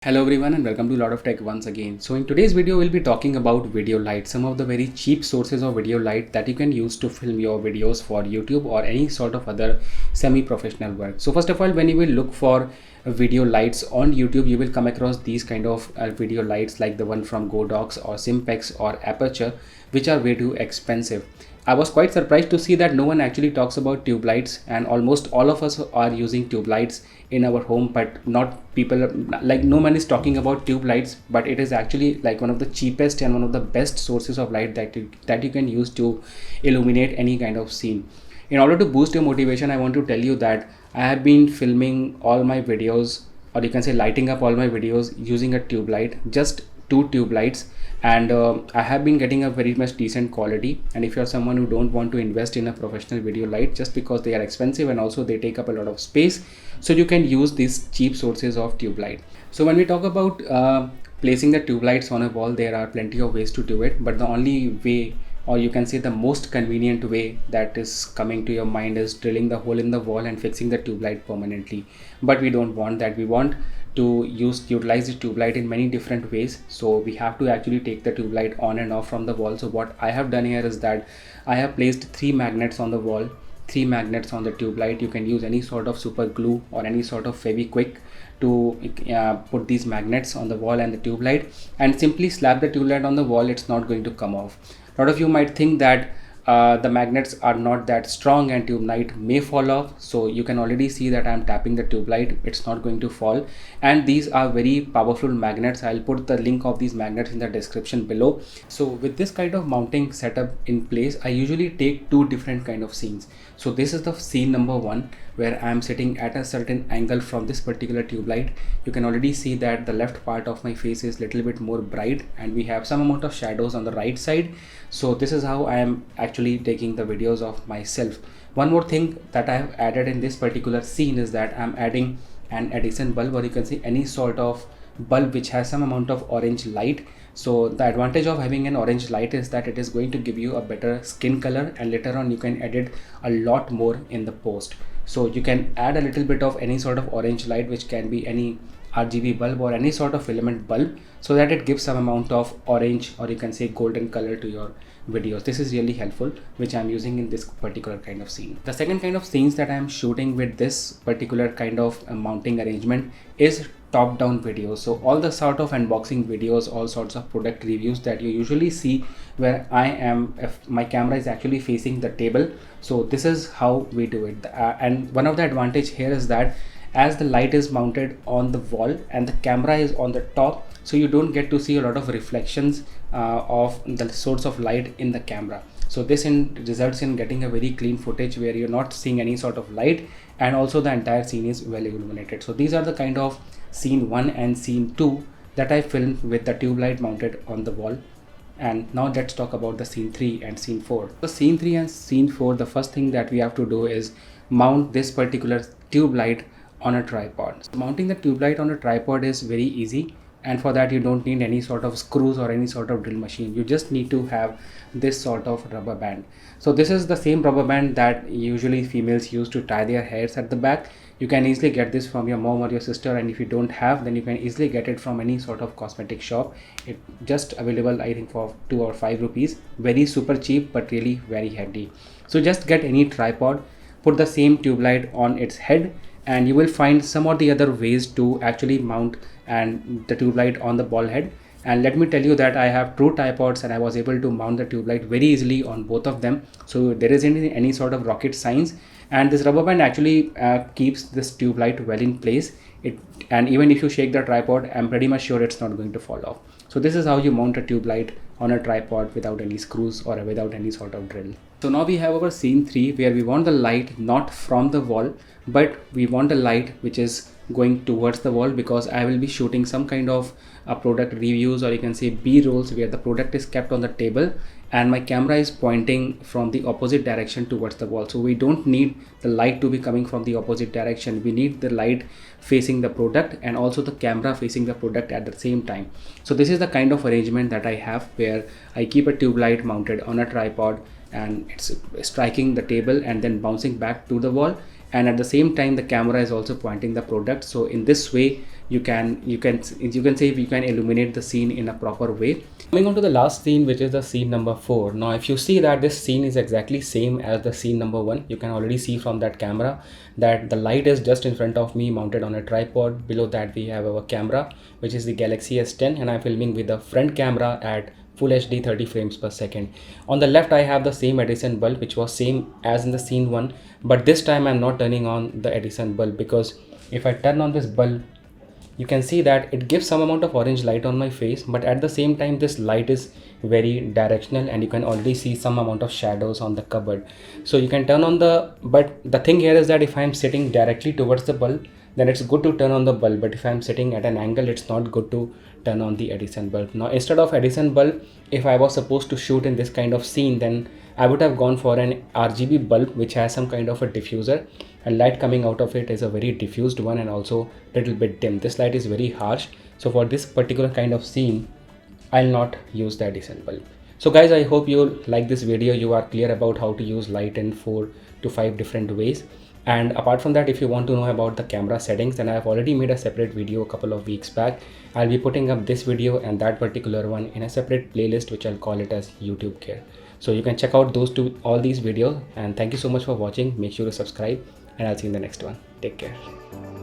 Hello everyone and welcome to Lot of Tech once again. So in today's video we'll be talking about video light, some of the very cheap sources of video light that you can use to film your videos for YouTube or any sort of other semi-professional work. So first of all, when you will look for video lights on YouTube, you will come across these kind of video lights like the one from Godox or Simpex or Aperture, which are way too expensive. I was quite surprised to see that no one actually talks about tube lights, and almost all of us are using tube lights in our home, but not people, like no one is talking about tube lights, but it is actually like one of the cheapest and one of the best sources of light that you can use to illuminate any kind of scene. In order to boost your motivation, I want to tell you that I have been filming all my videos, or you can say lighting up all my videos using a tube light, just two tube lights, and I have been getting a very much decent quality. And if you're someone who don't want to invest in a professional video light just because they are expensive and also they take up a lot of space, so you can use these cheap sources of tube light. So when we talk about placing the tube lights on a wall, there are plenty of ways to do it, but the only way, or you can say the most convenient way that is coming to your mind, is drilling the hole in the wall and fixing the tube light permanently. But we don't want that. We want to utilize the tube light in many different ways, so we have to actually take the tube light on and off from the wall. So what I have done here is that I have placed 3 magnets on the wall, 3 magnets on the tube light. You can use any sort of super glue or any sort of Fevikwik to put these magnets on the wall and the tube light, and simply slap the tube light on the wall. It's not going to come off. A lot of you might think that the magnets are not that strong and tube light may fall off. So you can already see that I'm tapping the tube light, it's not going to fall. And these are very powerful magnets. I'll put the link of these magnets in the description below. So with this kind of mounting setup in place, I usually take two different kind of scenes. So this is the scene number one, where I'm sitting at a certain angle from this particular tube light. You can already see that the left part of my face is little bit more bright and we have some amount of shadows on the right side. So this is how I am actually taking the videos of myself. One more thing that I have added in this particular scene is that I'm adding an Edison bulb, or you can see any sort of bulb which has some amount of orange light. So the advantage of having an orange light is that it is going to give you a better skin color, and later on you can edit a lot more in the post. So you can add a little bit of any sort of orange light, which can be any RGB bulb or any sort of filament bulb, so that it gives some amount of orange, or you can say golden color to your videos. This is really helpful, which I'm using in this particular kind of scene. The second kind of scenes that I'm shooting with this particular kind of mounting arrangement is top down videos. So all the sort of unboxing videos, all sorts of product reviews that you usually see, where I am, if my camera is actually facing the table. So this is how we do it. And one of the advantage here is that as the light is mounted on the wall and the camera is on the top, so you don't get to see a lot of reflections of the source of light in the camera. So this results in getting a very clean footage where you're not seeing any sort of light, and also the entire scene is well illuminated. So these are the kind of scene 1 and scene 2 that I filmed with the tube light mounted on the wall. And now let's talk about the scene 3 and scene 4. The scene 3 and scene 4, the first thing that we have to do is mount this particular tube light on a tripod. So mounting the tube light on a tripod is very easy, and for that you don't need any sort of screws or any sort of drill machine. You just need to have this sort of rubber band. So this is the same rubber band that usually females use to tie their hairs at the back. You can easily get this from your mom or your sister, and if you don't have, then you can easily get it from any sort of cosmetic shop. It just available, I think, for 2 or 5 rupees. Very super cheap, but really very handy. So just get any tripod, put the same tube light on its head, and you will find some or the other ways to actually mount and the tube light on the ball head. And let me tell you that I have two tripods and I was able to mount the tube light very easily on both of them. So there isn't any sort of rocket science, and this rubber band actually keeps this tube light well in place. And even if you shake the tripod, I'm pretty much sure it's not going to fall off. So this is how you mount a tube light on a tripod without any screws or without any sort of drill. So now we have our scene 3, where we want the light not from the wall, but we want a light which is going towards the wall, because I will be shooting some kind of product reviews, or you can say B-rolls, where the product is kept on the table and my camera is pointing from the opposite direction towards the wall. So we don't need the light to be coming from the opposite direction. We need the light facing the product and also the camera facing the product at the same time. So this is the kind of arrangement that I have, where I keep a tube light mounted on a tripod and it's striking the table and then bouncing back to the wall, and at the same time the camera is also pointing the product. So in this way you can say you can illuminate the scene in a proper way. Coming on to the last scene, which is the scene number 4. Now if you see that this scene is exactly same as the scene number 1, you can already see from that camera that the light is just in front of me mounted on a tripod. Below that we have our camera, which is the Galaxy S10, and I'm filming with the front camera at full HD 30 frames per second. On the left I have the same Edison bulb, which was same as in the scene 1, but this time I'm not turning on the Edison bulb, because if I turn on this bulb, you can see that it gives some amount of orange light on my face, but at the same time this light is very directional and you can already see some amount of shadows on the cupboard. So you can turn on but the thing here is that if I'm sitting directly towards the bulb, then it's good to turn on the bulb, but if I'm sitting at an angle, it's not good to turn on the Edison bulb. Now instead of Edison bulb, if I was supposed to shoot in this kind of scene, then I would have gone for an RGB bulb which has some kind of a diffuser, and light coming out of it is a very diffused one and also little bit dim. This light is very harsh, so for this particular kind of scene I'll not use the Edison bulb. So guys, I hope you like this video. You are clear about how to use light in 4 to 5 different ways. And apart from that, if you want to know about the camera settings, then I have already made a separate video a couple of weeks back. I'll be putting up this video and that particular one in a separate playlist, which I'll call it as YouTube Gear. So you can check out all these videos, and thank you so much for watching. Make sure to subscribe, and I'll see you in the next one. Take care.